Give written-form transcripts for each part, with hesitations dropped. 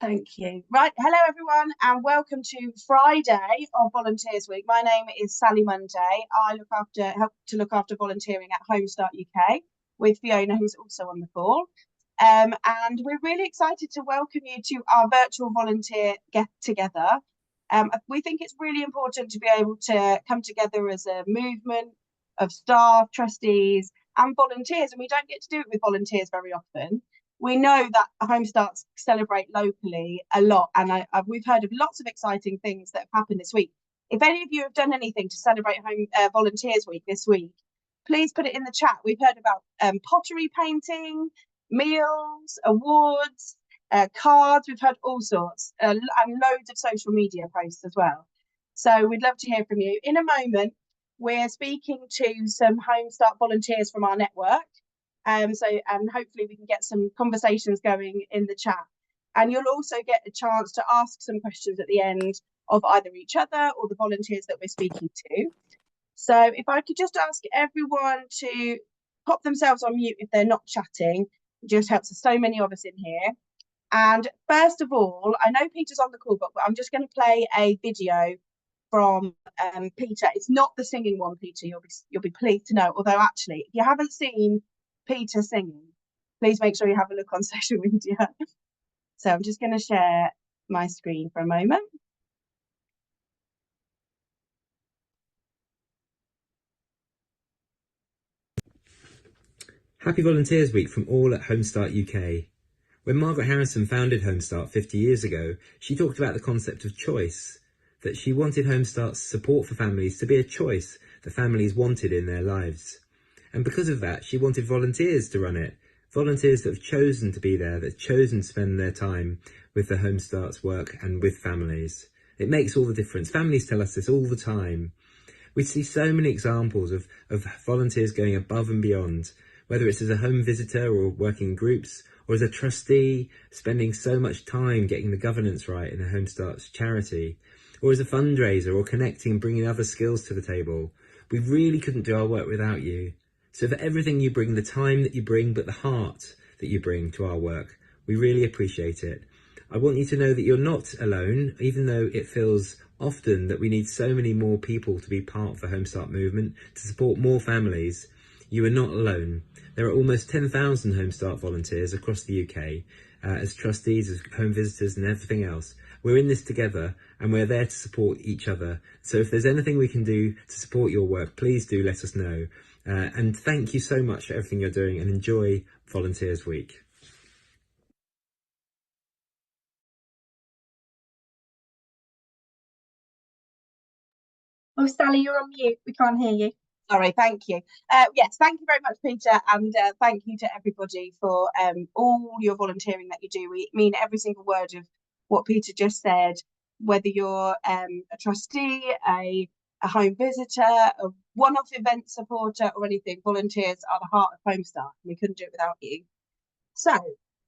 Thank you. Right, hello everyone, and welcome to Friday of Volunteers Week. My name is Sally Monday. I help to look after volunteering at Homestart UK with Fiona, who's also on the call. And we're really excited to welcome you to our virtual volunteer get together. We think it's really important to be able to come together as a movement of staff, trustees, and volunteers, and we don't get to do it with volunteers very often. We know that Homestarts celebrate locally a lot, and we've heard of lots of exciting things that have happened this week. If any of you have done anything to celebrate Volunteers Week this week, please put it in the chat. We've heard about pottery painting, meals, awards, cards. We've heard all sorts, and loads of social media posts as well. So we'd love to hear from you. In a moment, we're speaking to some Homestart volunteers from our network. And hopefully we can get some conversations going in the chat. And you'll also get a chance to ask some questions at the end of either each other or the volunteers that we're speaking to. So if I could just ask everyone to pop themselves on mute if they're not chatting, it just helps us, so many of us in here. And first of all, I know Peter's on the call, but I'm just going to play a video from Peter. It's not the singing one, Peter, you'll be pleased to know, although actually, if you haven't seen Peter singing, please make sure you have a look on social media. So I'm just going to share my screen for a moment. Happy Volunteers Week from all at Homestart UK. When Margaret Harrison founded Homestart 50 years ago, she talked about the concept of choice, that she wanted Homestart's support for families to be a choice that families wanted in their lives. And because of that, she wanted volunteers to run it, volunteers that have chosen to be there, that have chosen to spend their time with the Homestart's work and with families. It makes all the difference. Families tell us this all the time. We see so many examples of volunteers going above and beyond, whether it's as a home visitor or working in groups, or as a trustee, spending so much time getting the governance right in a Homestart's charity, or as a fundraiser or connecting and bringing other skills to the table. We really couldn't do our work without you. So for everything you bring, the time that you bring, but the heart that you bring to our work, we really appreciate it. I want you to know that you're not alone, even though it feels often that we need so many more people to be part of the Homestart movement, to support more families. You are not alone. There are almost 10,000 Homestart volunteers across the UK, as trustees, as home visitors and everything else. We're in this together and we're there to support each other. So if there's anything we can do to support your work, please do let us know. And thank you so much for everything you're doing, and enjoy Volunteers Week. Oh, Sally, you're on mute. We can't hear you. Sorry, thank you. Yes, thank you very much, Peter, and thank you to everybody for all your volunteering that you do. We mean every single word of what Peter just said, whether you're a trustee, a home visitor, a one-off event supporter or anything. Volunteers are the heart of Homestart. We couldn't do it without you. So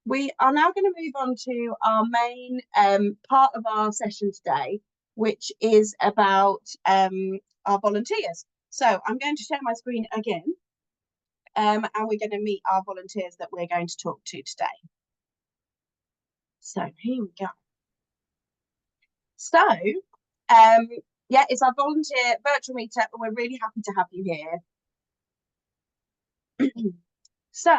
we are now going to move on to our main part of our session today, which is about our volunteers. So I'm going to share my screen again, and we're going to meet our volunteers that we're going to talk to today. So here we go. So yeah, it's our volunteer virtual meetup, and we're really happy to have you here. So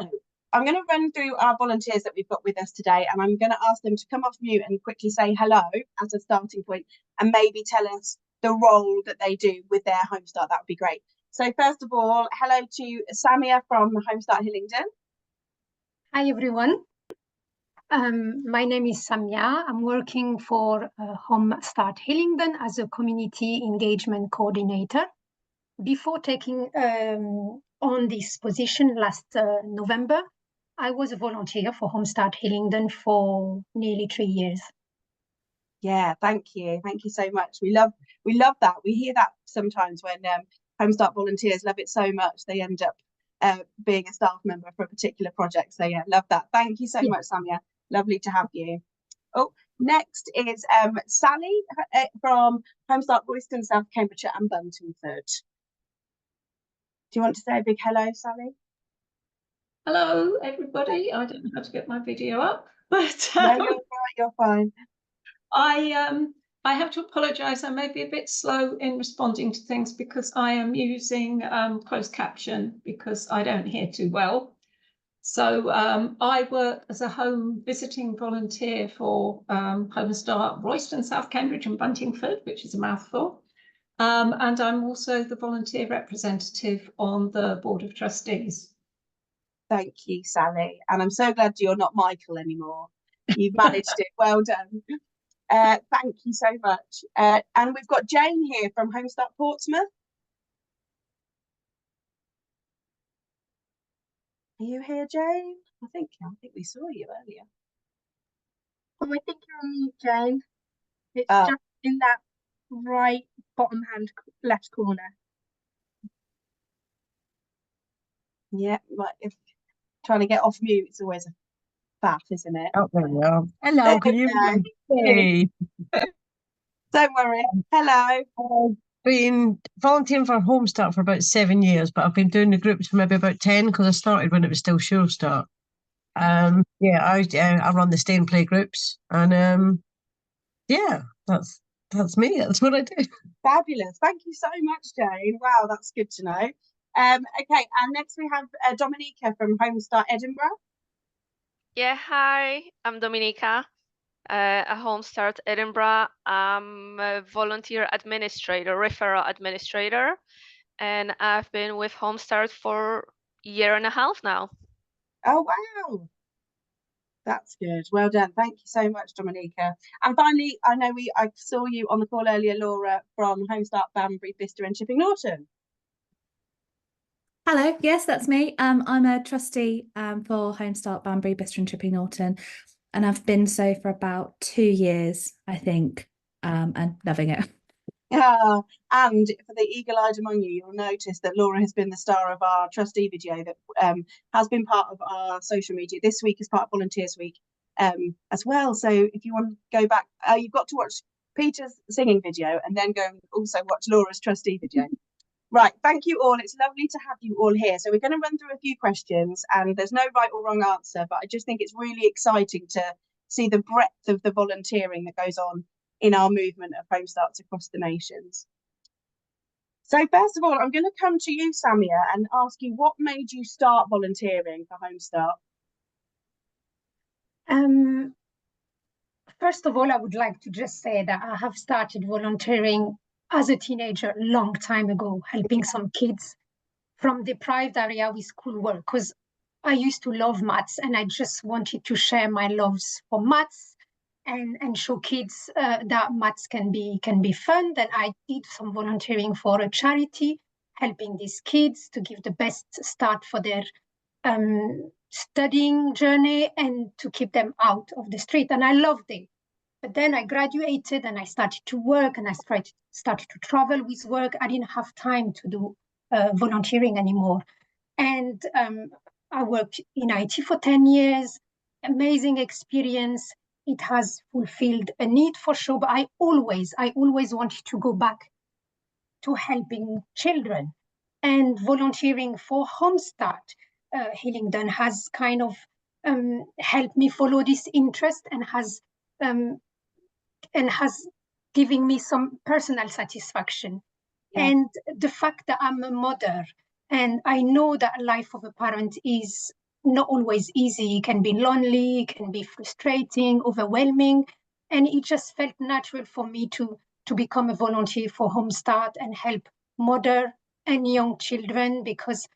I'm going to run through our volunteers that we've got with us today, and I'm going to ask them to come off mute and quickly say hello as a starting point, and maybe tell us the role that they do with their Homestart. That would be great. So first of all, hello to Samia from Homestart Hillingdon. Hi everyone. My name is Samia. I'm working for Homestart Hillingdon as a community engagement coordinator. Before taking on this position last November, I was a volunteer for Homestart Hillingdon for nearly 3 years. Yeah, thank you so much. We love that. We hear that sometimes when Homestart volunteers love it so much they end up being a staff member for a particular project. So yeah, love that. Thank you so much, Samia. Lovely to have you. Oh, next is Sally from Homestart Royston, South Cambridgeshire and Buntingford. Do you want to say a big hello, Sally? Hello everybody. I don't know how to get my video up. But No, you're right, you're fine. I have to apologise. I may be a bit slow in responding to things because I am using closed caption because I don't hear too well. So I work as a home visiting volunteer for Home Start Royston, South Cambridge and Buntingford, which is a mouthful. And I'm also the volunteer representative on the Board of Trustees. Thank you, Sally. And I'm so glad you're not Michael anymore. You've managed it. Well done. Thank you so much. And we've got Jane here from Home Start Portsmouth. Are you here, Jane? I think we saw you earlier. Oh, I think you're on mute, Jane. It's Oh. just in that right bottom hand left corner. Yeah, but if trying to get off mute is always a faff, isn't it? Oh, there we are. Hello, can you hear me? Hey. Don't worry. Hello. I've been volunteering for Home Start for about 7 years, but I've been doing the groups for maybe about 10 because I started when it was still Sure Start. Yeah, I run the stay and play groups, and yeah, that's me. That's what I do. Fabulous. Thank you so much, Jane. Wow, that's good to know. Okay, and next we have Dominica from Home Start Edinburgh. Yeah, hi, I'm Dominica, a Home Start Edinburgh. I'm a volunteer administrator, referral administrator, and I've been with Home Start for a year and a half now. Oh, wow. That's good. Well done. Thank you so much, Dominica. And finally, I know I saw you on the call earlier, Laura, from Home Start Banbury, Bicester and Chipping Norton. Hello, yes, that's me. I'm a trustee for Home Start Banbury, Bicester and Chipping Norton, and I've been so for about 2 years, I think, and loving it. Yeah, and for the eagle-eyed among you, you'll notice that Laura has been the star of our trustee video that has been part of our social media. This week is part of Volunteers Week as well. So if you want to go back, you've got to watch Peter's singing video and then go and also watch Laura's trustee video. Right, thank you all. It's lovely to have you all here. So we're going to run through a few questions and there's no right or wrong answer, but I just think it's really exciting to see the breadth of the volunteering that goes on in our movement of Home Starts across the nations. So first of all, I'm going to come to you, Samia, and ask you what made you start volunteering for Home Start? First of all, I would like to just say that I have started volunteering as a teenager a long time ago, helping some kids from deprived area with schoolwork, because I used to love maths and I just wanted to share my loves for maths and show kids that maths can be fun. Then I did some volunteering for a charity, helping these kids to give the best start for their studying journey and to keep them out of the street. And I loved it. But then I graduated and I started to work and I started to travel with work. I didn't have time to do volunteering anymore. And I worked in IT for 10 years, amazing experience. It has fulfilled a need for sure, but I always wanted to go back to helping children. And volunteering for Home Start Hillingdon has kind of helped me follow this interest and has given me some personal satisfaction. Yeah. And the fact that I'm a mother and I know that life of a parent is not always easy. It can be lonely, it can be frustrating, overwhelming. And it just felt natural for me to become a volunteer for Home Start and help mother and young children, because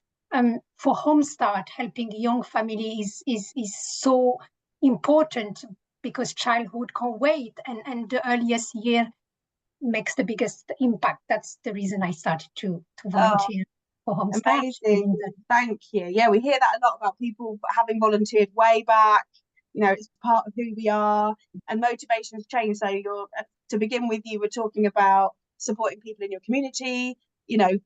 for Home Start, helping young families is so important, because childhood can't wait and the earliest year makes the biggest impact. That's the reason I started to volunteer for Home Start. Amazing. Thank you. Yeah, we hear that a lot about people having volunteered way back. You know, it's part of who we are, and motivations change. So you're, to begin with, you were talking about supporting people in your community, you know,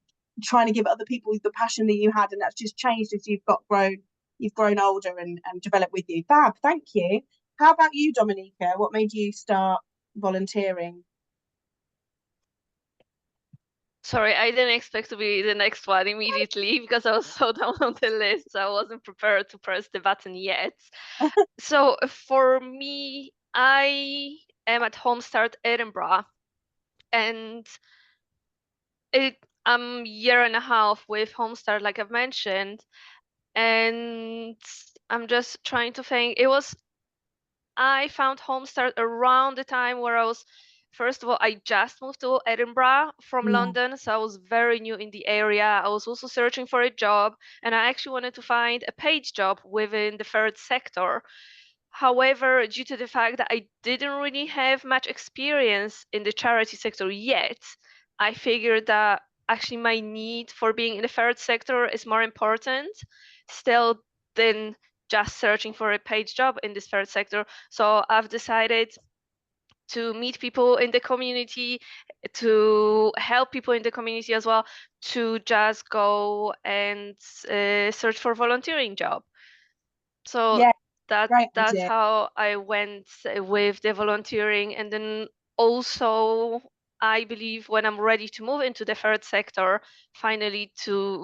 trying to give other people the passion that you had, and that's just changed as you've grown older and developed with you. Fab, thank you. How about you, Dominica? What made you start volunteering? Sorry, I didn't expect to be the next one immediately because I was so down on the list. So I wasn't prepared to press the button yet. So for me, I am at Homestart Edinburgh, and I'm year and a half with Homestart, like I've mentioned, and I'm just trying to think. I found Homestart around the time where I was, first of all, I just moved to Edinburgh from Yeah. London, so I was very new in the area. I was also searching for a job, and I actually wanted to find a paid job within the third sector. However, due to the fact that I didn't really have much experience in the charity sector yet, I figured that actually my need for being in the third sector is more important still than just searching for a paid job in this third sector. So I've decided to meet people in the community, to help people in the community as well, to just go and search for volunteering job. So Yeah, that's great idea. how I went with the volunteering. And then also, I believe when I'm ready to move into the third sector, finally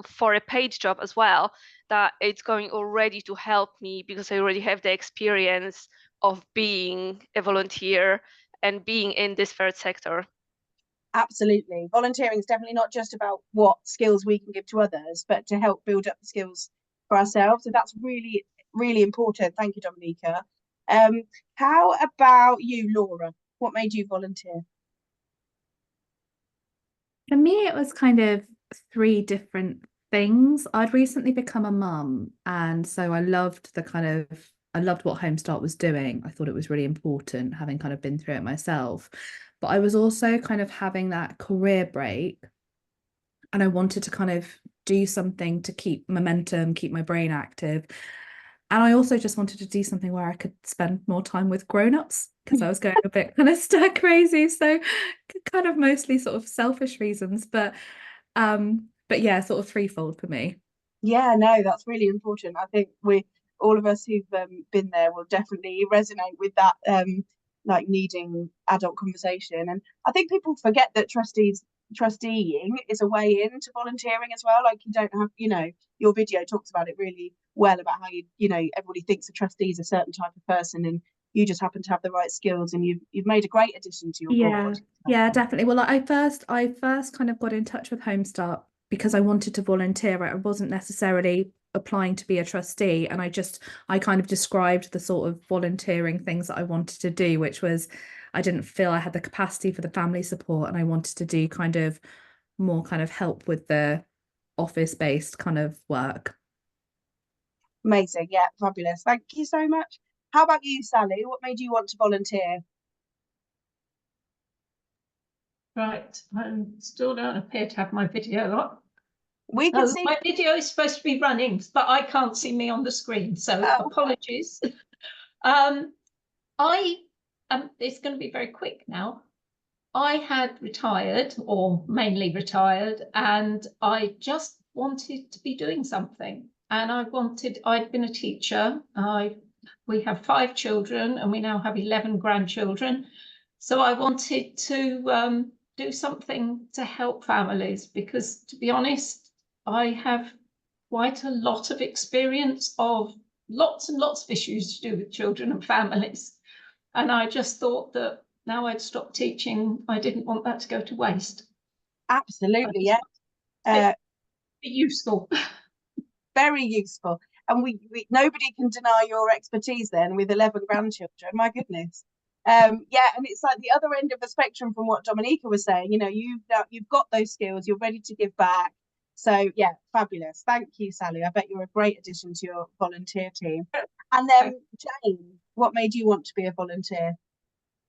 for a paid job as well, that it's going already to help me because I already have the experience of being a volunteer and being in this third sector. Absolutely. Volunteering is definitely not just about what skills we can give to others, but to help build up the skills for ourselves. So that's really, really important. Thank you, Dominica. How about you, Laura? What made you volunteer? For me, it was kind of three different things. I'd recently become a mum, and so I loved what Homestart was doing. I thought it was really important, having kind of been through it myself. But I was also kind of having that career break, and I wanted to kind of do something to keep momentum, keep my brain active. And I also just wanted to do something where I could spend more time with grown-ups because I was going a bit kind of stir crazy. So kind of mostly sort of selfish reasons, but yeah, sort of threefold for me. Yeah, no, that's really important. I think all of us who've been there will definitely resonate with that, like needing adult conversation. And I think people forget that trusteeing is a way into volunteering as well. Like you don't have, your video talks about it really well about how everybody thinks a trustee is a certain type of person, and you just happen to have the right skills, and you've made a great addition to your board. Yeah, definitely. Well, I first kind of got in touch with Homestart because I wanted to volunteer. I wasn't necessarily applying to be a trustee, and I kind of described the sort of volunteering things that I wanted to do, which was I didn't feel I had the capacity for the family support, and I wanted to do kind of more kind of help with the office-based kind of work. Amazing. Yeah, fabulous. Thank you so much. How about you, Sally? What made you want to volunteer? Right, I still don't appear to have my video up. We can see my video is supposed to be running, but I can't see me on the screen, so apologies. It's going to be very quick now. I had retired, or mainly retired, and I just wanted to be doing something. And I'd been a teacher. We have 5 children, and we now have 11 grandchildren. So I wanted to do something to help families because, to be honest, I have quite a lot of experience of lots and lots of issues to do with children and families. And I just thought that now I'd stopped teaching, I didn't want that to go to waste. Absolutely, yeah. Useful. Very useful. And we nobody can deny your expertise then with 11 grandchildren. My goodness. Yeah, and it's like the other end of the spectrum from what Dominica was saying. You've got those skills, you're ready to give back. So yeah, fabulous. Thank you, Sally. I bet you're a great addition to your volunteer team. And then Jane, what made you want to be a volunteer?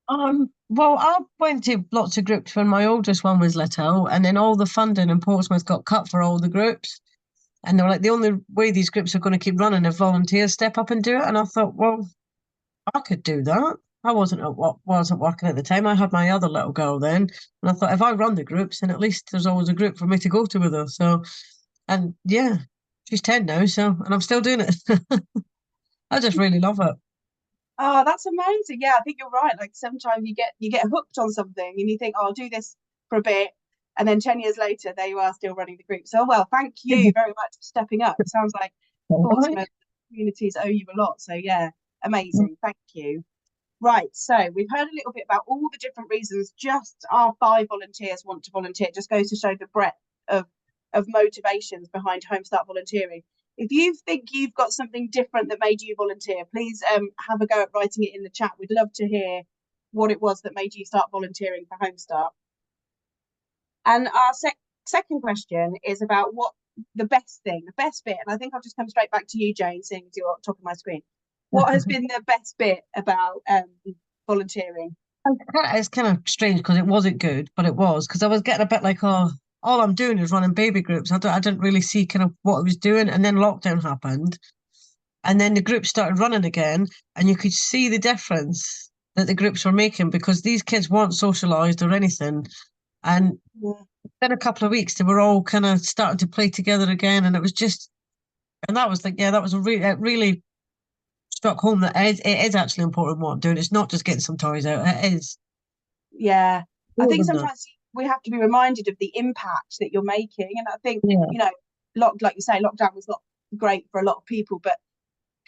Well, I went to lots of groups when my oldest one was little, and then all the funding in Portsmouth got cut for all the groups. And they were like, the only way these groups are going to keep running if volunteers step up and do it. And I thought, well, I could do that. I wasn't working at the time. I had my other little girl then. And I thought, if I run the groups, then at least there's always a group for me to go to with her. So, and yeah, she's 10 now, and I'm still doing it. I just really love it. Oh, that's amazing. Yeah, I think you're right. Like sometimes you get hooked on something and you think, oh, I'll do this for a bit. And then 10 years later, there you are still running the group. So, well, thank you very much for stepping up. It sounds like Portsmouth communities owe you a lot. So, yeah, amazing. Thank you. Right, so we've heard a little bit about all the different reasons just our 5 volunteers want to volunteer. It just goes to show the breadth of motivations behind Home Start volunteering. If you think you've got something different that made you volunteer, please have a go at writing it in the chat. We'd love to hear what it was that made you start volunteering for Home Start. And our second question is about what the best thing, the best bit, and I think I'll just come straight back to you, Jane, seeing as you're at the top of my screen. What has been the best bit about volunteering? It's kind of strange because it wasn't good, but it was, because I was getting a bit like, oh, all I'm doing is running baby groups. I didn't really see kind of what I was doing, and then lockdown happened, and then the groups started running again, and you could see the difference that the groups were making, because these kids weren't socialised or anything, and within a couple of weeks they were all kind of starting to play together again, and it was just, and that was like, yeah, that was it really struck home that it is actually important what I'm doing. It's not just getting some toys out. It is. Yeah, I think sometimes we have to be reminded of the impact that you're making, and I think you know, like you say, lockdown was not great for a lot of people, but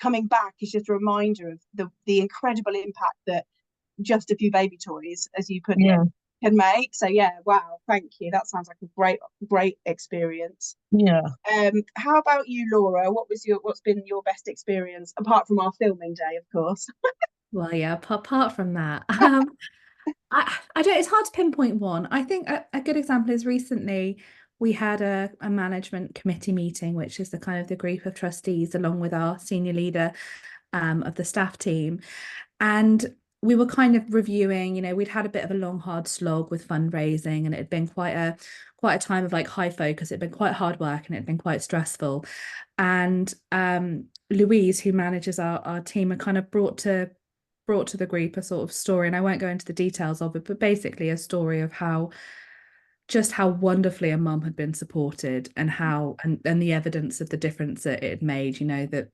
coming back is just a reminder of the incredible impact that just a few baby toys, as you put it, can make. So yeah, wow, thank you. That sounds like a great experience. Yeah. How about you, Laura? What's been your best experience apart from our filming day, of course? Well, yeah, apart from that, I don't. It's hard to pinpoint one. I think a good example is recently we had a management committee meeting, which is the group of trustees along with our senior leader of the staff team, and we were kind of reviewing, you know, we'd had a bit of a long, hard slog with fundraising, and it had been quite a time of like high focus. It had been quite hard work, and it had been quite stressful. And Louise, who manages our team, had kind of brought to the group a sort of story, and I won't go into the details of it, but basically a story of how wonderfully a mum had been supported, and how and the evidence of the difference that it had made, you know, that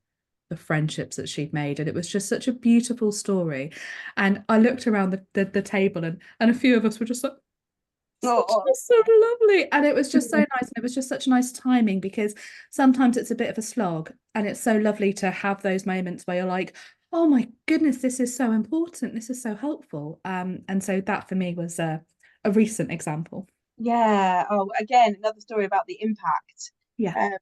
the friendships that she'd made, and it was just such a beautiful story. And I looked around the table, and a few of us were just like, it's so lovely, and it was just so nice, and it was just such nice timing, because sometimes it's a bit of a slog, and it's so lovely to have those moments where you're like, oh my goodness, this is so important, this is so helpful. And so that for me was a recent example. Yeah. Oh, again, another story about the impact. Yeah.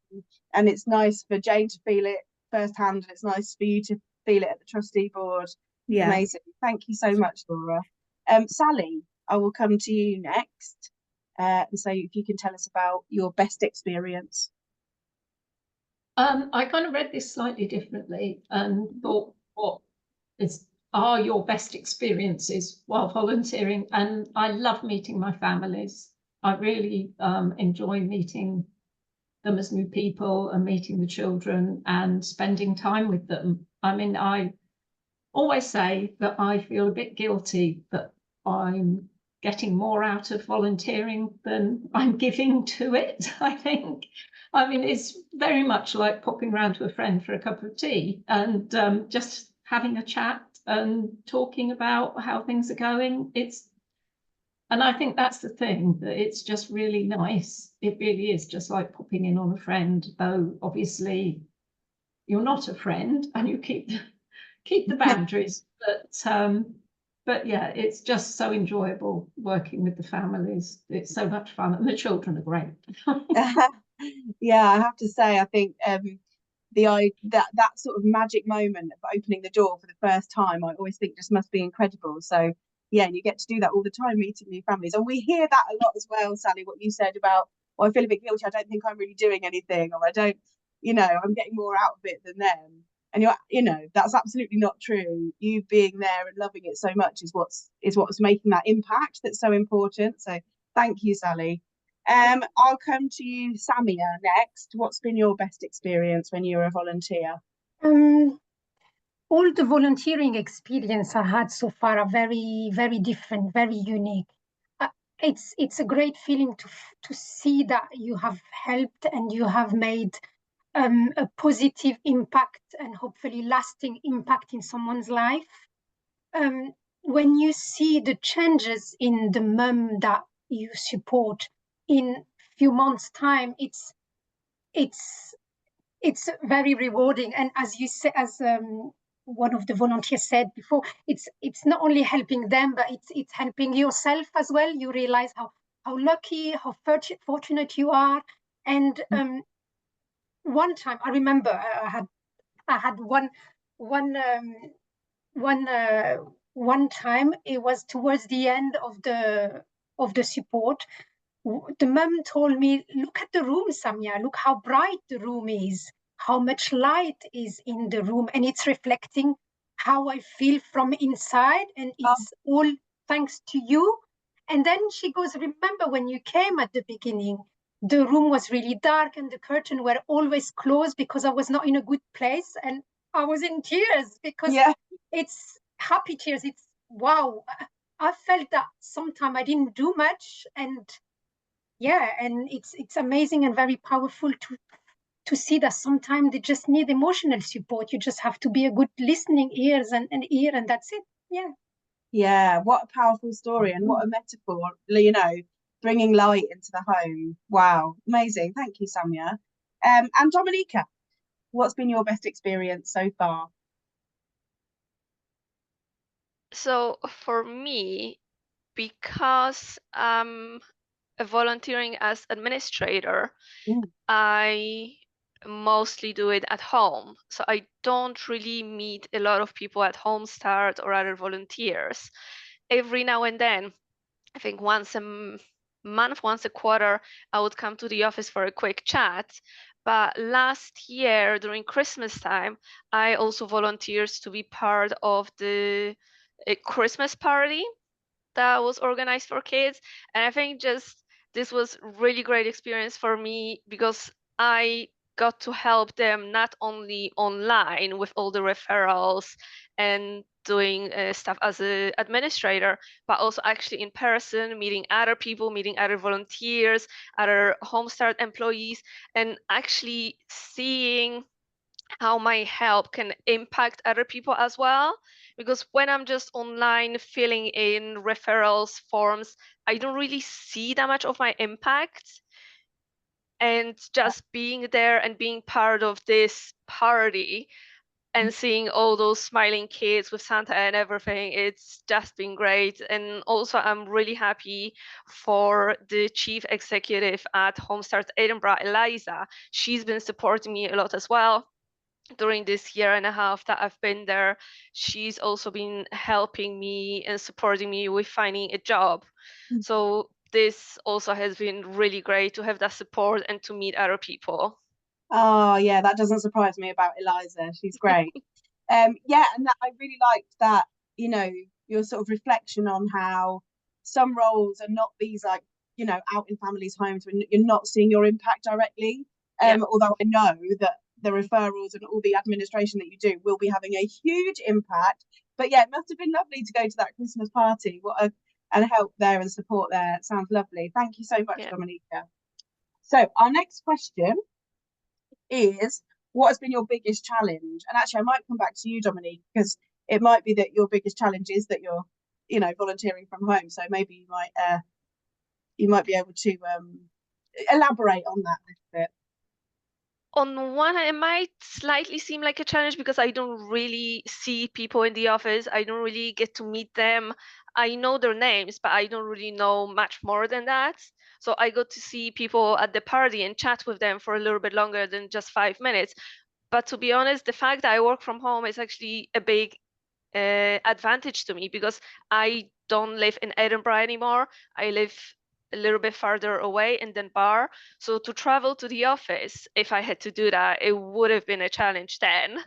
And it's nice for Jane to feel it firsthand, and it's nice for you to feel it at the trustee board. Yeah. Amazing. Thank you so much, Laura. Sally, I will come to you next. And so if you can tell us about your best experience. I kind of read this slightly differently and thought, what are your best experiences while volunteering? And I love meeting my families. I really enjoy meeting them as new people and meeting the children and spending time with them. I mean, I always say that I feel a bit guilty that I'm getting more out of volunteering than I'm giving to it, I think. I mean, it's very much like popping round to a friend for a cup of tea and just having a chat and talking about how things are going. And I think that's the thing, that it's just really nice. It really is just like popping in on a friend, though obviously you're not a friend and you keep the boundaries. But yeah, it's just so enjoyable working with the families. It's so much fun, and the children are great. Yeah, I have to say, I think that sort of magic moment of opening the door for the first time, I always think just must be incredible. So yeah, and you get to do that all the time, meeting new families. And we hear that a lot as well, Sally, what you said about, well, I feel a bit guilty, I don't think I'm really doing anything, or I don't, you know, I'm getting more out of it than them. And you know, that's absolutely not true. You being there and loving it so much is what's making that impact that's so important. So thank you, Sally. I'll come to you, Samia, next. What's been your best experience when you were a volunteer? All the volunteering experience I had so far are very, very different, very unique. It's a great feeling to see that you have helped and you have made a positive impact and hopefully lasting impact in someone's life. When you see the changes in the mum that you support, in few months' time, it's very rewarding. And as you say, as one of the volunteers said before, it's not only helping them, but it's helping yourself as well. You realize how lucky, how fortunate you are. And one time I remember I had one time, it was towards the end of the support. The mum told me, look at the room, Samia, look how bright the room is, how much light is in the room, and it's reflecting how I feel from inside, and it's all thanks to you. And then she goes, remember when you came at the beginning, the room was really dark and the curtains were always closed because I was not in a good place, and I was in tears because it's happy tears. It's wow. I felt that sometimes I didn't do much, and and it's amazing and very powerful to see that sometimes they just need emotional support. You just have to be a good listening ears and ear, and that's it. Yeah, what a powerful story, and what a metaphor, you know, bringing light into the home. Wow, amazing. Thank you, Samia. And Dominika, what's been your best experience so far? So for me, because volunteering as administrator, I mostly do it at home. So I don't really meet a lot of people at Homestart or other volunteers. Every now and then, I think once a month, once a quarter, I would come to the office for a quick chat. But last year during Christmas time, I also volunteered to be part of the Christmas party that was organized for kids. And I think just this was really great experience for me because I got to help them not only online with all the referrals and doing stuff as an administrator, but also actually in person, meeting other people, meeting other volunteers, other Homestart employees, and actually seeing how my help can impact other people as well. Because when I'm just online filling in referrals forms, I don't really see that much of my impact. And just being there and being part of this party and seeing all those smiling kids with Santa and everything, it's just been great. And also I'm really happy for the chief executive at Homestart Edinburgh, Eliza. She's been supporting me a lot as well during this year and a half that I've been there. She's also been helping me and supporting me with finding a job. So this also has been really great to have that support and to meet other people. Oh yeah, that doesn't surprise me about Eliza. She's great. And that I really liked that, you know, your sort of reflection on how some roles are not these, like, you know, out in families' homes when you're not seeing your impact directly. Although I know that the referrals and all the administration that you do will be having a huge impact. But yeah, it must have been lovely to go to that Christmas party. And help there and support there. It sounds lovely. Thank you so much, Dominika. So our next question is, what has been your biggest challenge? And actually I might come back to you, Dominique, because it might be that your biggest challenge is that you're, you know, volunteering from home. So maybe you might be able to elaborate on that a little bit. On one hand, it might slightly seem like a challenge because I don't really see people in the office. I don't really get to meet them. I know their names, but I don't really know much more than that. So I got to see people at the party and chat with them for a little bit longer than just 5 minutes. But to be honest, the fact that I work from home is actually a big advantage to me because I don't live in Edinburgh anymore. I live a little bit farther away in Dunbar. So to travel to the office, if I had to do that, it would have been a challenge then.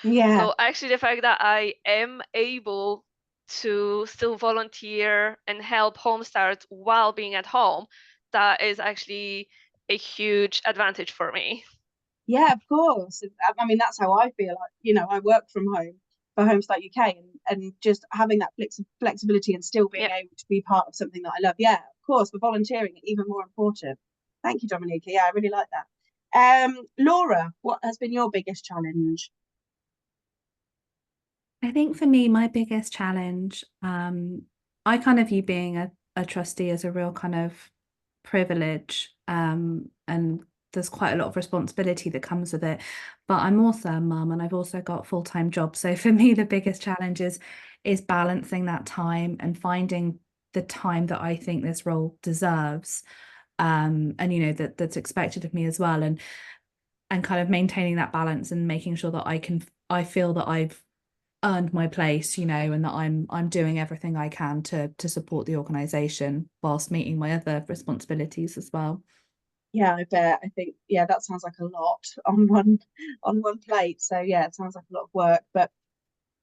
Yeah. So actually the fact that I am able to still volunteer and help Homestart while being at home, that is actually a huge advantage for me. Yeah, of course. I mean, that's how I feel. Like, you know, I work from home for Homestart UK, and just having that flexibility and still being able to be part of something that I love. Yeah, of course, for volunteering, even more important. Thank you, Dominika. Yeah, I really like that. Laura, what has been your biggest challenge? I think for me, my biggest challenge, I kind of view being a trustee as a real kind of privilege, and there's quite a lot of responsibility that comes with it. But I'm also a mum, and I've also got a full-time job. So for me, the biggest challenge is balancing that time and finding the time that I think this role deserves, and that's expected of me as well, and kind of maintaining that balance and making sure that I feel that I've earned my place, and that I'm doing everything I can to support the organisation whilst meeting my other responsibilities as well. Yeah, I bet. I think, yeah, that sounds like a lot on one plate. So yeah, it sounds like a lot of work, but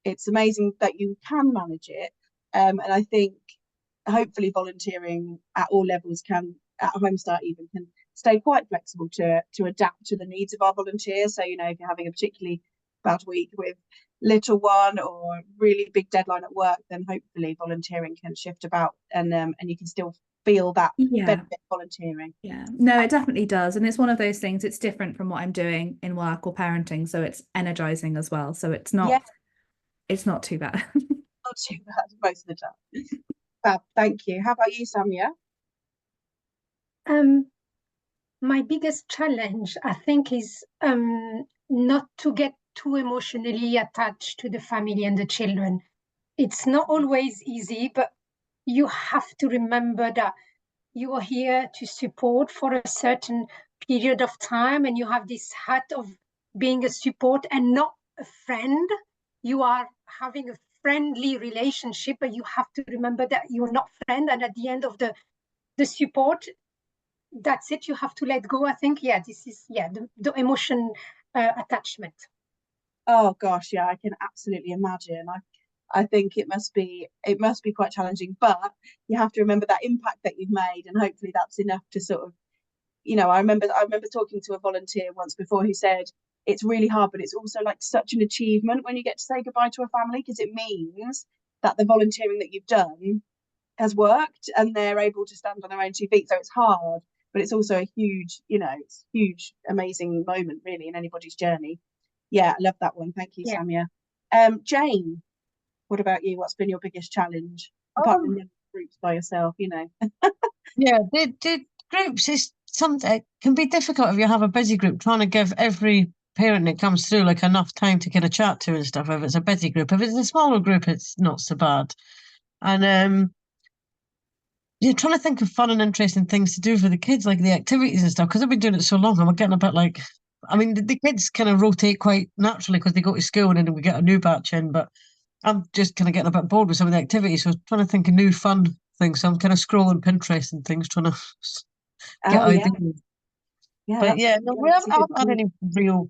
it's amazing that you can manage it. And I think hopefully volunteering at all levels at Homestart even can stay quite flexible to adapt to the needs of our volunteers. So, if you're having a particularly bad week with little one or really big deadline at work, then hopefully volunteering can shift about and you can still feel that benefit volunteering. Yeah, no, it definitely does. And it's one of those things, it's different from what I'm doing in work or parenting. So it's energizing as well. So it's not too bad. Not too bad most of the time. Fab, thank you. How about you, Samia? My biggest challenge, I think, is not to get too emotionally attached to the family and the children. It's not always easy, but you have to remember that you are here to support for a certain period of time, and you have this hat of being a support and not a friend. You are having a friendly relationship, but you have to remember that you're not friend, and at the end of the support, that's it. You have to let go. I think, this is the emotion attachment. Oh gosh, yeah, I can absolutely imagine. I think it must be quite challenging, but you have to remember that impact that you've made, and hopefully that's enough to sort of, I remember talking to a volunteer once before who said it's really hard, but it's also like such an achievement when you get to say goodbye to a family, because it means that the volunteering that you've done has worked and they're able to stand on their own 2 feet. So it's hard, but it's also a huge, it's huge, amazing moment really in anybody's journey. Yeah, I love that one. Thank you, Samia. Jane, what about you? What's been your biggest challenge? Apart from groups by yourself, Yeah, the groups is something, it can be difficult if you have a busy group, trying to give every parent that comes through like enough time to kind of chat to and stuff. If it's a busy group, if it's a smaller group, it's not so bad. And you're trying to think of fun and interesting things to do for the kids, like the activities and stuff, because I've been doing it so long. I'm getting a bit like, I mean, the kids kind of rotate quite naturally because they go to school and then we get a new batch in, but I'm just kind of getting a bit bored with some of the activities. So I'm trying to think of new fun things. So I'm kind of scrolling Pinterest and things, trying to get ideas. But yeah, no, we haven't had any real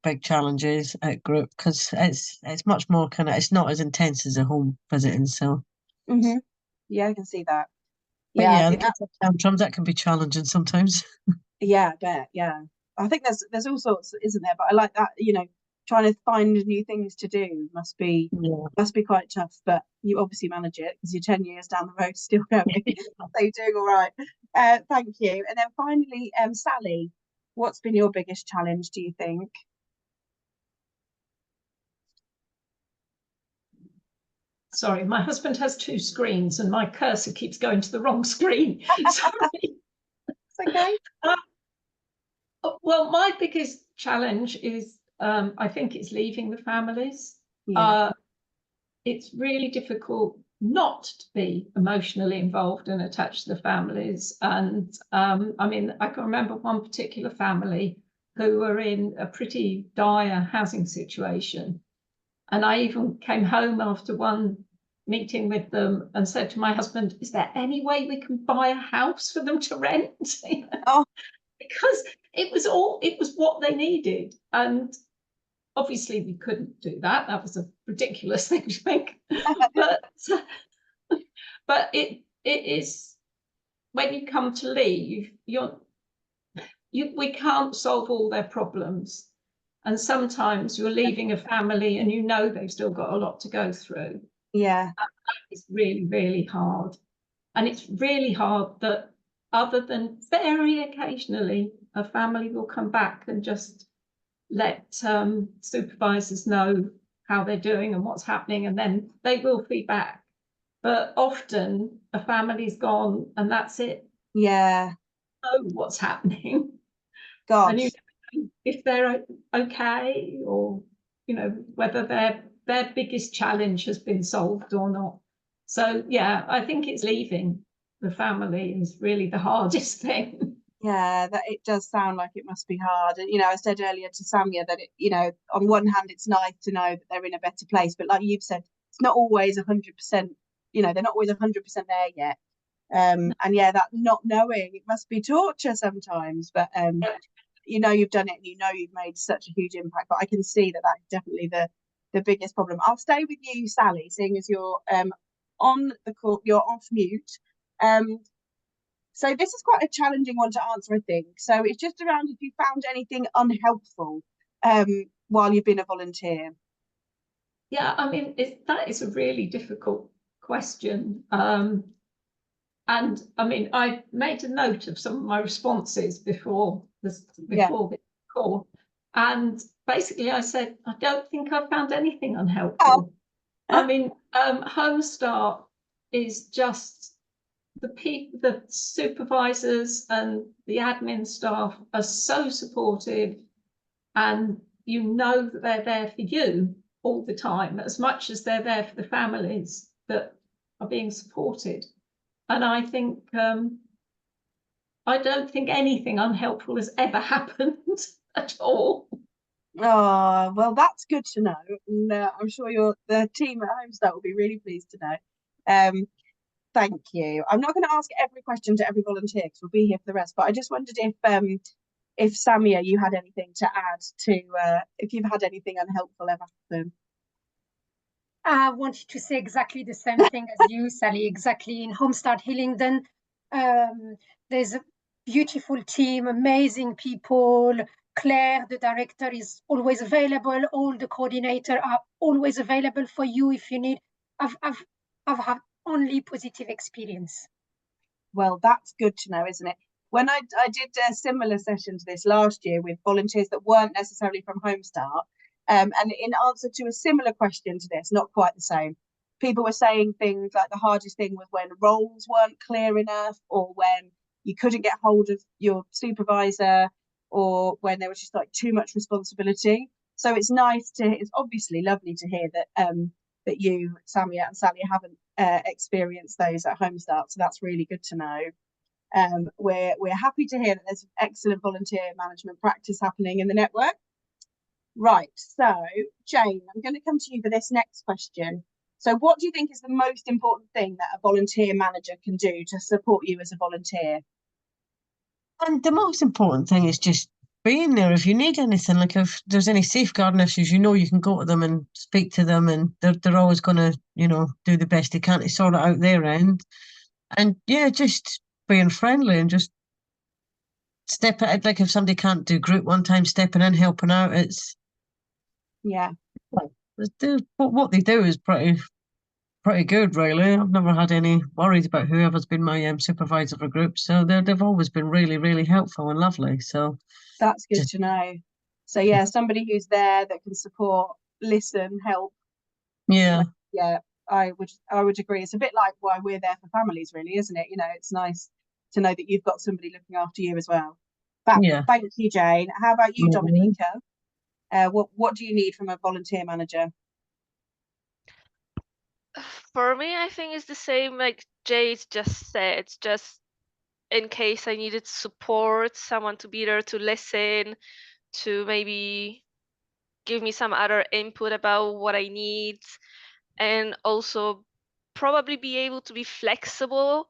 big challenges at group, because it's much more kind of, it's not as intense as a home visiting. So yeah, I can see that. But yeah, the kids have tantrums, that can be challenging sometimes. Yeah, I bet. Yeah, I think there's all sorts, isn't there? But I like that, trying to find new things to do must be quite tough. But you obviously manage it because you're 10 years down the road still going. So you're doing all right. Thank you. And then finally, Sally, what's been your biggest challenge, do you think? Sorry, my husband has 2 screens and my cursor keeps going to the wrong screen. Sorry. It's okay. Well, my biggest challenge is, I think it's leaving the families. It's really difficult not to be emotionally involved and attached to the families. And I mean, I can remember one particular family who were in a pretty dire housing situation. And I even came home after one meeting with them and said to my husband, is there any way we can buy a house for them to rent? Because it was what they needed. And obviously we couldn't do that. That was a ridiculous thing to think. But it is, when you come to leave, we can't solve all their problems. And sometimes you're leaving a family and they've still got a lot to go through. Yeah. It's really, really hard. And it's really hard that, other than very occasionally, a family will come back and just let supervisors know how they're doing and what's happening, and then they will feed back. But often a family's gone and that's it. Yeah, know what's happening, and you gosh. never know if they're okay, or whether their biggest challenge has been solved or not. So yeah, I think it's leaving the family is really the hardest thing. Yeah, that it does sound like it must be hard. And I said earlier to Samia that on one hand it's nice to know that they're in a better place, but like you've said, it's not always 100%, they're not always 100% there yet. And yeah, that not knowing, it must be torture sometimes, but you've done it and you've made such a huge impact. But I can see that that's definitely the biggest problem. I'll stay with you, Sally, seeing as you're on the call, you're off mute. So this is quite a challenging one to answer, I think. So it's just around if you found anything unhelpful while you've been a volunteer. Yeah, I mean, that is a really difficult question. And I mean, I made a note of some of my responses before this call. And basically I said, I don't think I've found anything unhelpful. I mean, Home Start is just the supervisors and the admin staff are so supportive, and that they're there for you all the time, as much as they're there for the families that are being supported. And I think I don't think anything unhelpful has ever happened at all. Oh, well, that's good to know. And I'm sure the team at Home Start will be really pleased to know. Thank you. I'm not going to ask every question to every volunteer because we'll be here for the rest, but I just wondered if Samia, you had anything to add to if you've had anything unhelpful ever happen. I wanted to say exactly the same thing as you, Sally. Exactly. In Home Start Hillingdon, there's a beautiful team, amazing people. Claire, the director, is always available. All the coordinators are always available for you if you need. I've had only positive experience. Well, that's good to know, isn't it? When I did a similar session to this last year with volunteers that weren't necessarily from Home Start, and in answer to a similar question to this, not quite the same, people were saying things like the hardest thing was when roles weren't clear enough, or when you couldn't get hold of your supervisor, or when there was just like too much responsibility. So it's obviously lovely to hear that that you, Samia and Sally, haven't experienced those at Home Start. So that's really good to know. We're happy to hear that there's excellent volunteer management practice happening in the network. Right, so Jane, I'm going to come to you for this next question. So what do you think is the most important thing that a volunteer manager can do to support you as a volunteer? And the most important thing is just being there if you need anything. Like if there's any safeguarding issues, you can go to them and speak to them, and they're always going to, do the best they can to sort it out their end. And yeah, just being friendly and just step it. Like if somebody can't do group one time, stepping in, helping out. It's what they do is pretty good, really. I've never had any worries about whoever's been my supervisor for groups. So they've always been really, really helpful and lovely. So that's good to know. So yeah, somebody who's there that can support, listen, help. Yeah. Yeah, I would agree. It's a bit like why we're there for families, really, isn't it? It's nice to know that you've got somebody looking after you as well. Thank you, Jane. How about you, Dominica? What do you need from a volunteer manager? For me, I think it's the same like Jade just said. Just in case I needed support, someone to be there to listen, to maybe give me some other input about what I need, and also probably be able to be flexible,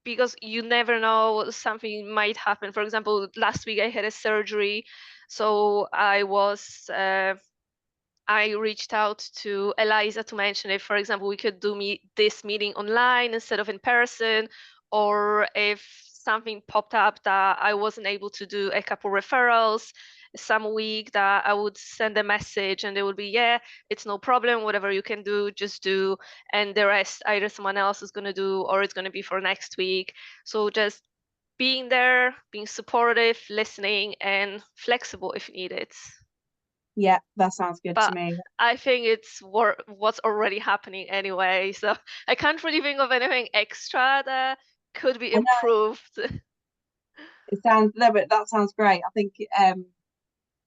because you never know, something might happen. For example, last week I had a surgery, so I reached out to Eliza to mention if, for example, we could do this meeting online instead of in person, or if something popped up that I wasn't able to do a couple referrals some week, that I would send a message and they would be, yeah, it's no problem, whatever you can do, just do, and the rest either someone else is going to do or it's going to be for next week. So just being there, being supportive, listening, and flexible if needed. Yeah, that sounds good to me. I think it's what's already happening anyway, so I can't really think of anything extra that could be I know. improved. It sounds no, but that sounds great. I think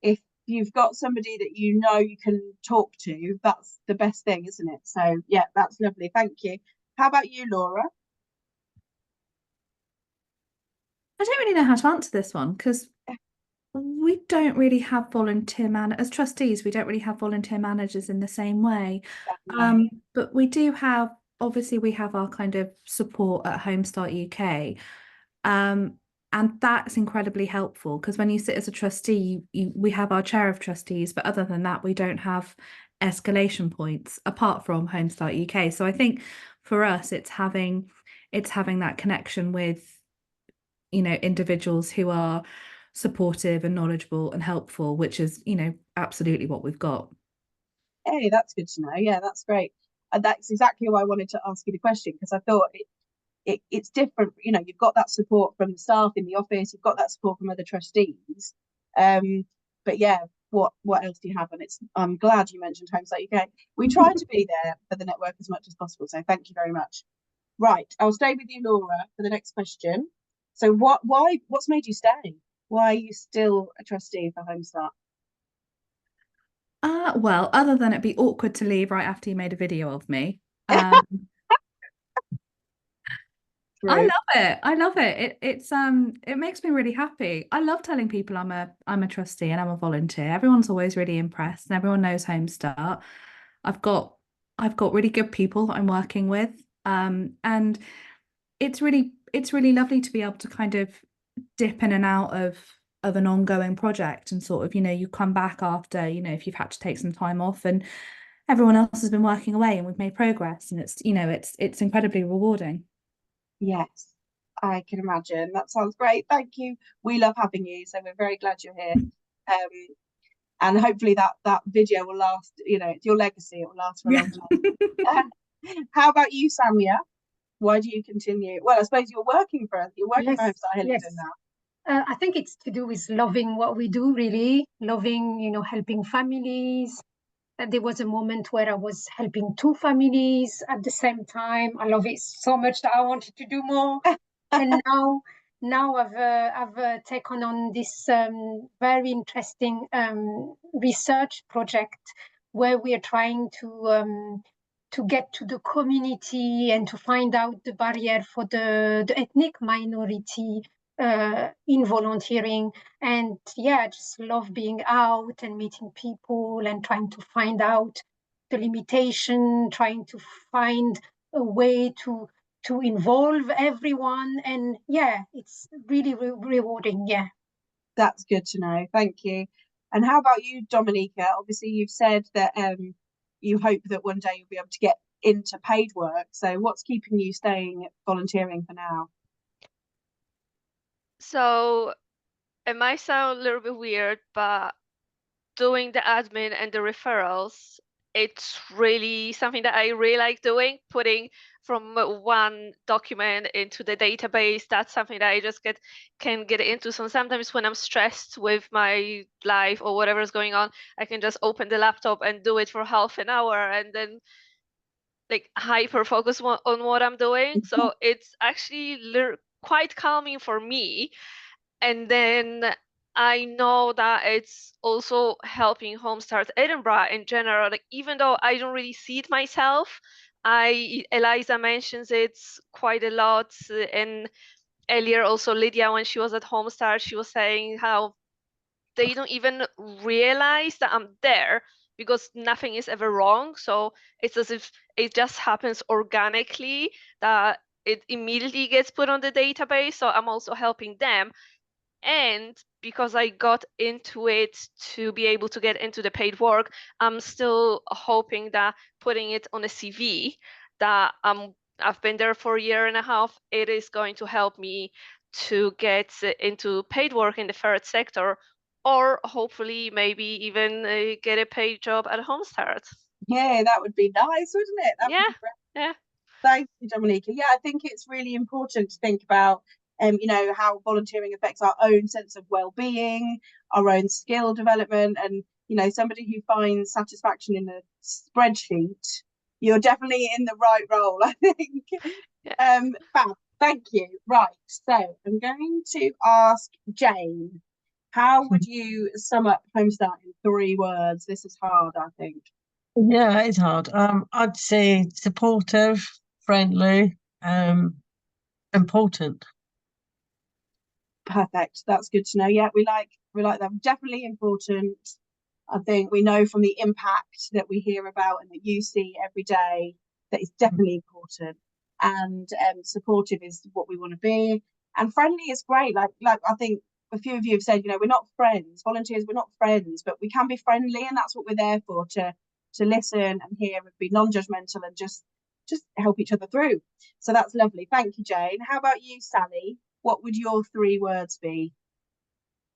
if you've got somebody that you know you can talk to, that's the best thing, isn't it? So yeah, that's lovely. Thank you. How about you, Laura? I don't really know how to answer this one because we don't really have volunteer as trustees, we don't really have volunteer managers in the same way. But we do have, obviously we have our kind of support at Homestart UK. And that's incredibly helpful because when you sit as a trustee, we have our chair of trustees, but other than that, we don't have escalation points apart from Homestart UK. So I think for us, it's having that connection with, you know, individuals who are supportive and knowledgeable and helpful, which is, you know, absolutely what we've got. Hey, that's good to know. Yeah, that's great. And that's exactly why I wanted to ask you the question, because I thought it's different. You know, you've got that support from the staff in the office, you've got that support from other trustees. But yeah, what else do you have? And I'm glad you mentioned Homestart UK. We try to be there for the network as much as possible. So thank you very much. Right, I'll stay with you, Laura, for the next question. So what's made you stay? Why are you still a trustee for Homestart? Well, other than it'd be awkward to leave right after you made a video of me. I love it. I love it. It makes me really happy. I love telling people I'm a trustee and I'm a volunteer. Everyone's always really impressed and everyone knows Homestart. I've got really good people that I'm working with. And it's really lovely to be able to kind of dip in and out of an ongoing project and sort of, you know, you come back after, you know, if you've had to take some time off and everyone else has been working away and we've made progress and it's, you know, it's incredibly rewarding. Yes, I can imagine. That sounds great. Thank you. We love having you, so we're very glad you're here. And hopefully that video will last, you know, it's your legacy, it will last for a long time. How about you, Samia? Why do you continue? Well, I suppose you're working for Homestart Hillingdon now. I think it's to do with loving what we do, really, loving, you know, helping families. There was a moment where I was helping 2 families at the same time. I love it so much that I wanted to do more. And now I've taken on this very interesting research project where we are trying to get to the community and to find out the barrier for the ethnic minority in volunteering. And yeah, I just love being out and meeting people and trying to find out the limitation, trying to find a way to involve everyone. And yeah, it's really rewarding. Yeah, that's good to know. Thank you. And how about you, Dominica? Obviously you've said that you hope that one day you'll be able to get into paid work. So what's keeping you staying volunteering for now? So it might sound a little bit weird, but doing the admin and the referrals, it's really something that I really like doing, putting from one document into the database. That's something that I just can get into. So sometimes when I'm stressed with my life or whatever is going on, I can just open the laptop and do it for half an hour and then like hyper focus on what I'm doing. So it's actually quite calming for me. And then I know that it's also helping Homestart Edinburgh in general. Like even though I don't really see it myself, Eliza mentions it quite a lot. And earlier also Lydia, when she was at Homestart, she was saying how they don't even realize that I'm there because nothing is ever wrong. So it's as if it just happens organically that it immediately gets put on the database. So I'm also helping them. And because I got into it to be able to get into the paid work, I'm still hoping that putting it on a CV that I've been there for a year and a half, it is going to help me to get into paid work in the third sector, or hopefully maybe even get a paid job at Homestart. Yeah, that would be nice, wouldn't it? That yeah, would be great. yeah. Thank you, Dominica. Yeah, I think it's really important to think about you know, how volunteering affects our own sense of well-being, our own skill development, and you know, somebody who finds satisfaction in a spreadsheet, you're definitely in the right role, I think. Yeah. Fab. Thank you. Right, so I'm going to ask Jane, how would you sum up Homestart in 3 words? This is hard, I think. Yeah, it's hard. I'd say supportive, friendly, important. Perfect. That's good to know. Yeah, we like that. Definitely important. I think we know from the impact that we hear about and that you see every day that it's definitely important. And supportive is what we want to be. And friendly is great. Like I think a few of you have said, we're not friends. Volunteers, we're not friends, but we can be friendly, and that's what we're there for, to listen and hear and be non-judgmental and just help each other through. So that's lovely. Thank you, Jane. How about you, Sally? What would your 3 words be?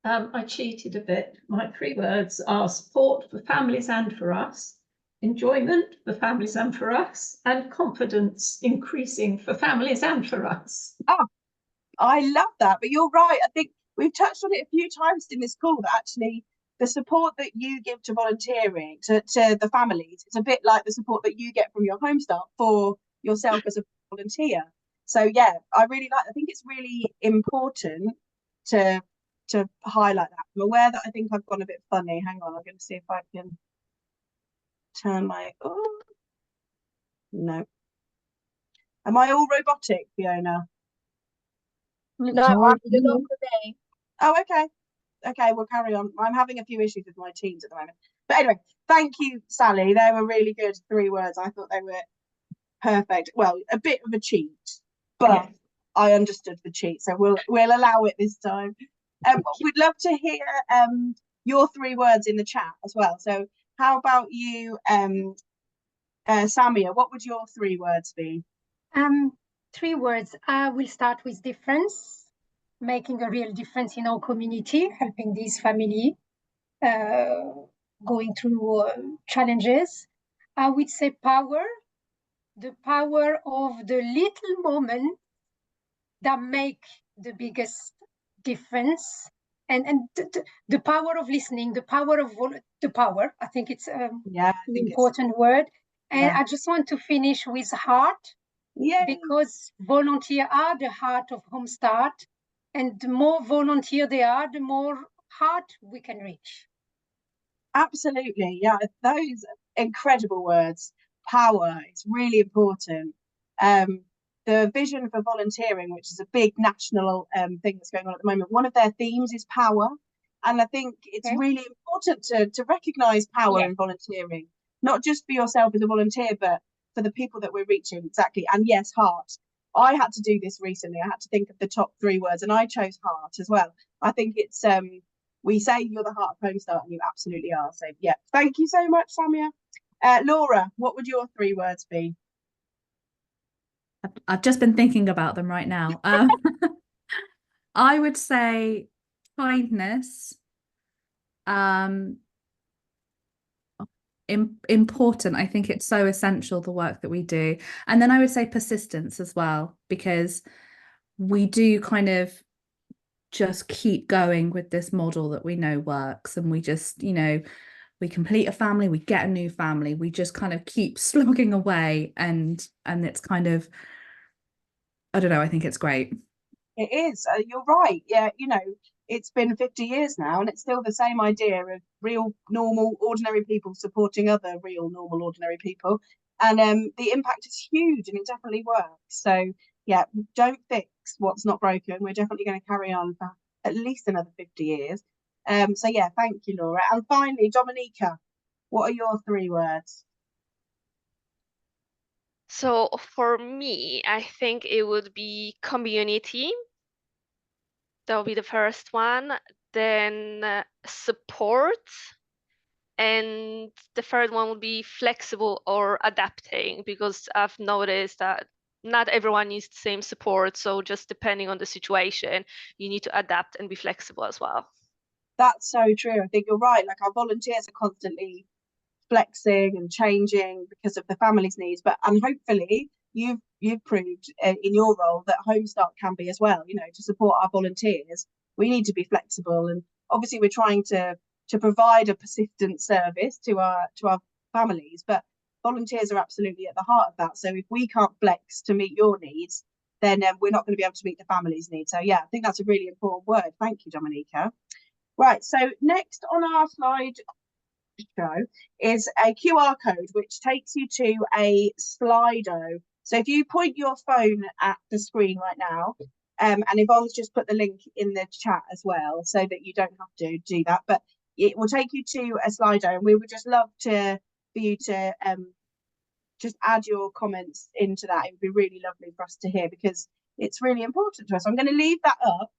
I cheated a bit. My 3 words are support for families and for us, enjoyment for families and for us, and confidence increasing for families and for us. Oh, I love that. But you're right. I think we've touched on it a few times in this call, that actually the support that you give to volunteering, to the families, it's a bit like the support that you get from your Homestart for yourself as a volunteer. So yeah, I think it's really important to highlight that. I'm aware that I think I've gone a bit funny. Hang on, I'm going to see if I can turn my, oh, no. Am I all robotic, Fiona? No, you're not for me. Oh, okay. Okay, we'll carry on. I'm having a few issues with my Teams at the moment. But anyway, thank you, Sally. They were really good 3 words. I thought they were perfect. Well, a bit of a cheat, but Yeah. I understood the cheat, so we'll allow it this time. We'd love to hear your 3 words in the chat as well. So how about you, Samia? What would your 3 words be? 3 words. I will start with difference, making a real difference in our community, helping this family going through challenges. I would say power, the power of the little moments that make the biggest difference, and the power of listening, the power of the power. I think it's an important word. And I just want to finish with heart, because volunteers are the heart of Homestart, and the more volunteer they are, the more heart we can reach. Absolutely, yeah, those incredible words. Power is really important. The vision for volunteering, which is a big national thing that's going on at the moment, one of their themes is power, and I think it's really important to recognise power in volunteering, not just for yourself as a volunteer, but for the people that we're reaching. Exactly. And yes, heart. I had to do this recently. I had to think of the top 3 words, and I chose heart as well. I think it's we say you're the heart of Homestart, and you absolutely are. So yeah, thank you so much, Samia. Laura, what would your 3 words be? I've just been thinking about them right now. I would say kindness, important. I think it's so essential, the work that we do. And then I would say persistence as well, because we do kind of just keep going with this model that we know works, and we just, we complete a family, we get a new family, we just kind of keep slogging away, and it's kind of, I don't know, I think it's great. It is. You're right. Yeah, it's been 50 years now, and it's still the same idea of real, normal, ordinary people supporting other real, normal, ordinary people. And the impact is huge, and it definitely works. So yeah, don't fix what's not broken. We're definitely going to carry on for at least another 50 years. So yeah, thank you, Laura. And finally, Dominica, what are your 3 words? So for me, I think it would be community. That would be the first one. Then support. And the third one would be flexible or adapting, because I've noticed that not everyone needs the same support. So just depending on the situation, you need to adapt and be flexible as well. That's so true. I think you're right. Like, our volunteers are constantly flexing and changing because of the family's needs, and hopefully you've proved in your role that Homestart can be as well. To support our volunteers, we need to be flexible, and obviously we're trying to provide a persistent service to our families, but volunteers are absolutely at the heart of that. So if we can't flex to meet your needs, then we're not going to be able to meet the family's needs. So yeah, I think that's a really important word. Thank you, Dominica. Right, so next on our slide show is a QR code which takes you to a Slido. So if you point your phone at the screen right now, and Yvonne's just put the link in the chat as well, so that you don't have to do that, but it will take you to a Slido, and we would just love for you to just add your comments into that. It would be really lovely for us to hear, because it's really important to us. I'm going to leave that up.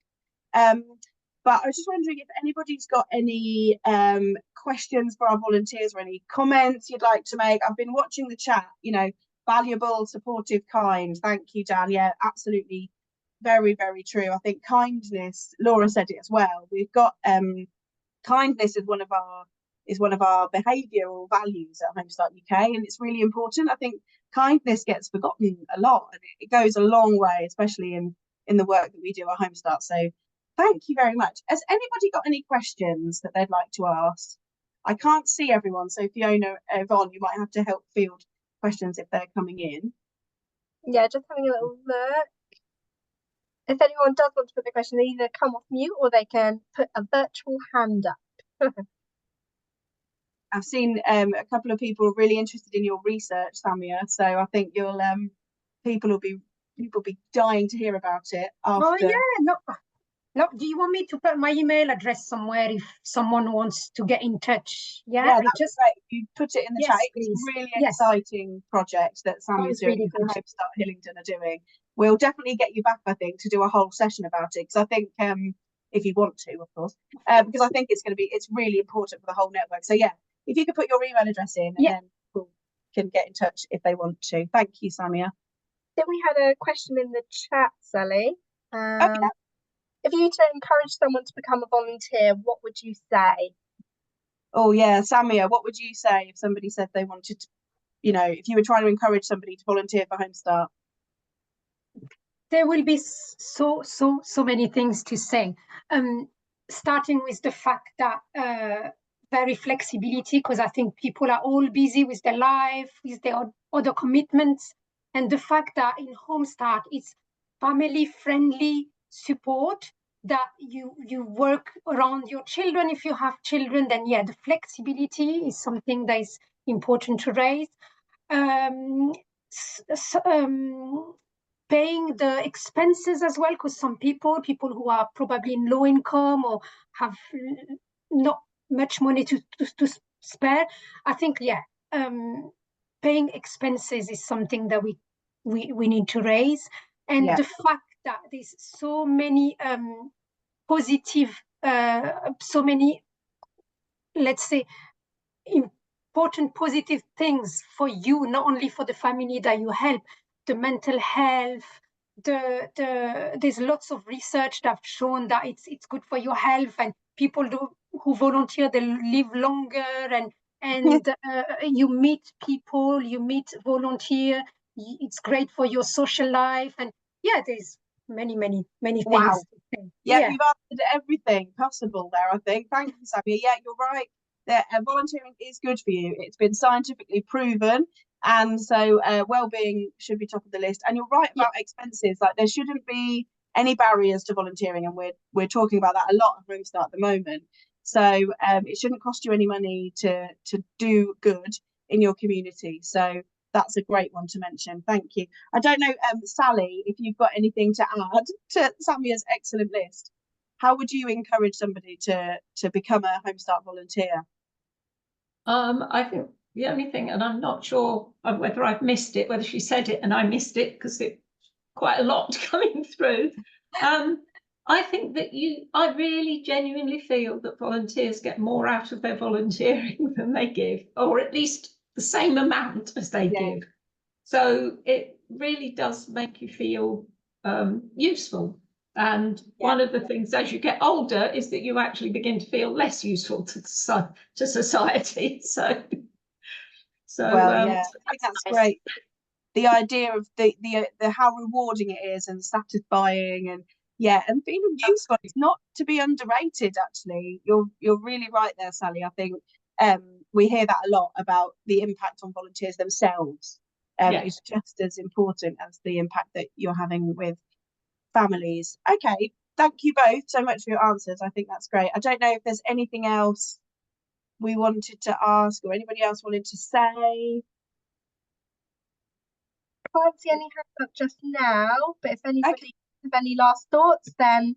But I was just wondering if anybody's got any questions for our volunteers, or any comments you'd like to make. I've been watching the chat, you know, valuable, supportive, kind. Thank you, Dan. Yeah, absolutely. Very, very true. I think kindness, Laura said it as well. We've got kindness is one of our behavioural values at Home Start UK, and it's really important. I think kindness gets forgotten a lot, and it goes a long way, especially in the work that we do at Home Start. So thank you very much. Has anybody got any questions that they'd like to ask? I can't see everyone, so Fiona, Yvonne, you might have to help field questions if they're coming in. Yeah, just having a little look. If anyone does want to put the question, they either come off mute or they can put a virtual hand up. I've seen a couple of people really interested in your research, Samia. So I think you'll people will be dying to hear about it after. Oh yeah, no. Do you want me to put my email address somewhere if someone wants to get in touch? Yeah, that's just great. You put it in the chat. It's please. a really exciting project that Samia's doing, really and Home Start Hillingdon are doing. We'll definitely get you back, I think, to do a whole session about it, because I think if you want to, of course, because I think it's really important for the whole network. So yeah, if you could put your email address in, and then people can get in touch if they want to. Thank you, Samia. Then we had a question in the chat, Sally. Okay. If you were to encourage someone to become a volunteer, what would you say? Oh yeah, Samia, what would you say if somebody said they wanted to, you know, if you were trying to encourage somebody to volunteer for Home Start? There will be so many things to say. Starting with the fact that very flexibility, because I think people are all busy with their life, with their other commitments, and the fact that in Home Start it's family friendly support, that you work around your children. If you have children, then yeah, the flexibility is something that is important to raise. Paying the expenses as well, because some people who are probably in low income or have not much money to spare, I think paying expenses is something that we need to raise. And the fact that there's so many positive, so many, let's say, important positive things for you, not only for the family that you help, the mental health, there's lots of research that have shown that it's good for your health, and people who volunteer, they live longer, and you meet people, you meet volunteer, it's great for your social life, and yeah, there's many things. Wow. Yeah, you've answered everything possible there, I think. Thank you, Samia. Yeah, you're right. That volunteering is good for you. It's been scientifically proven, and so well-being should be top of the list. And you're right about expenses. Like, there shouldn't be any barriers to volunteering, and we're talking about that a lot at Home Start at the moment. So it shouldn't cost you any money to do good in your community. So that's a great one to mention. Thank you. I don't know, Sally, if you've got anything to add to Samia's excellent list. How would you encourage somebody to become a Home Start volunteer? I think the only thing, and I'm not sure whether I've missed it, whether she said it and I missed it, because it's quite a lot coming through. I think that I really genuinely feel that volunteers get more out of their volunteering than they give, or at least the same amount as they give. So it really does make you feel useful. And one of the things as you get older is that you actually begin to feel less useful to society. So well, yeah, I think that's great. The idea of the how rewarding it is and satisfying, and and feeling useful, it's not to be underrated. Actually, you're really right there, Sally. I think we hear that a lot about the impact on volunteers themselves. Yeah. is just as important as the impact that you're having with families. Okay, thank you both so much for your answers. I think that's great. I don't know if there's anything else we wanted to ask or anybody else wanted to say. Can't see any hands up just now, but if anybody have any last thoughts, then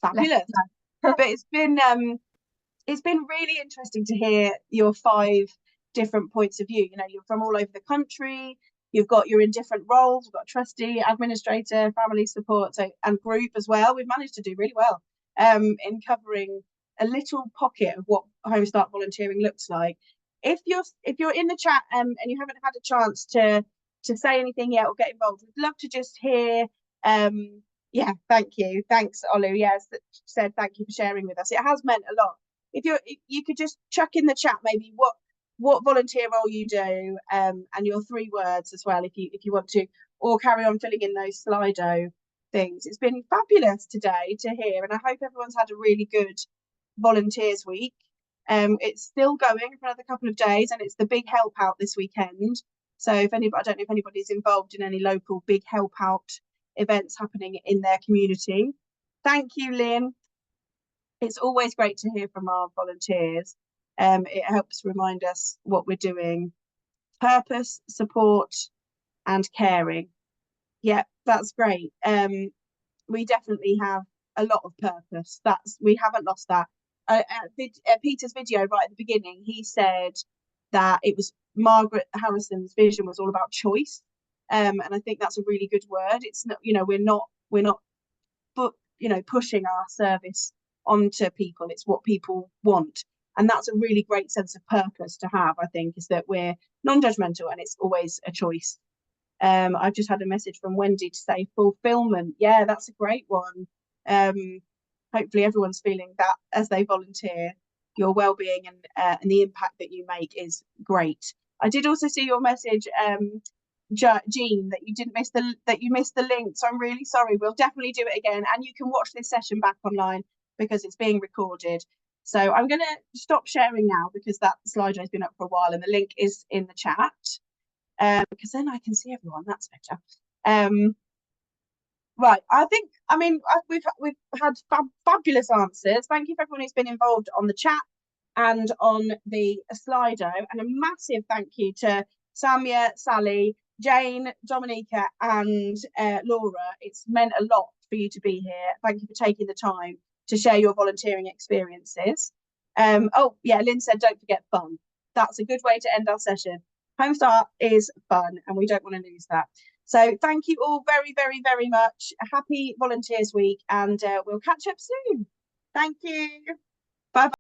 Fabulous. But it's been really interesting to hear your 5 different points of view. You know, you're from all over the country. You're in different roles. We've got trustee, administrator, family support, and group as well. We've managed to do really well in covering a little pocket of what Home Start volunteering looks like. If you're in the chat and you haven't had a chance to say anything yet or get involved, we'd love to just hear. Yeah, thank you. Thanks, Olu. Yes, that said thank you for sharing with us. It has meant a lot. If you could just chuck in the chat maybe what volunteer role you do, and your 3 words as well, if you want to, or carry on filling in those Slido things. It's been fabulous today to hear, and I hope everyone's had a really good Volunteers Week. It's still going for another couple of days, and it's the Big Help Out this weekend. So I don't know if anybody's involved in any local Big Help Out events happening in their community. Thank you, Lynn. It's always great to hear from our volunteers. It helps remind us what we're doing. Purpose, support, and caring. Yeah, that's great. We definitely have a lot of purpose. We haven't lost that. Peter's video right at the beginning, he said that it was Margaret Harrison's vision was all about choice. And I think that's a really good word. It's not, we're not pushing our service onto people. It's what people want, and that's a really great sense of purpose to have. I think is that we're non-judgmental, and it's always a choice. I've just had a message from Wendy to say fulfillment. Yeah, that's a great one. Hopefully everyone's feeling that as they volunteer. Your well-being and the impact that you make is great. I did also see your message, Jean, that you missed the link, so I'm really sorry. We'll definitely do it again, and you can watch this session back online because it's being recorded. So I'm going to stop sharing now because that Slido has been up for a while, and the link is in the chat, because then I can see everyone. That's better. Right, we've had fabulous answers. Thank you for everyone who's been involved on the chat and on the Slido, and a massive thank you to Samia, Sally, Jane, Dominica, and Laura. It's meant a lot for you to be here. Thank you for taking the time to share your volunteering experiences. Oh yeah, Lynn said don't forget fun. That's a good way to end our session. Home Start is fun, and we don't want to lose that. So thank you all very, very, very much. Happy Volunteers Week, and we'll catch up soon. Thank you. Bye-bye.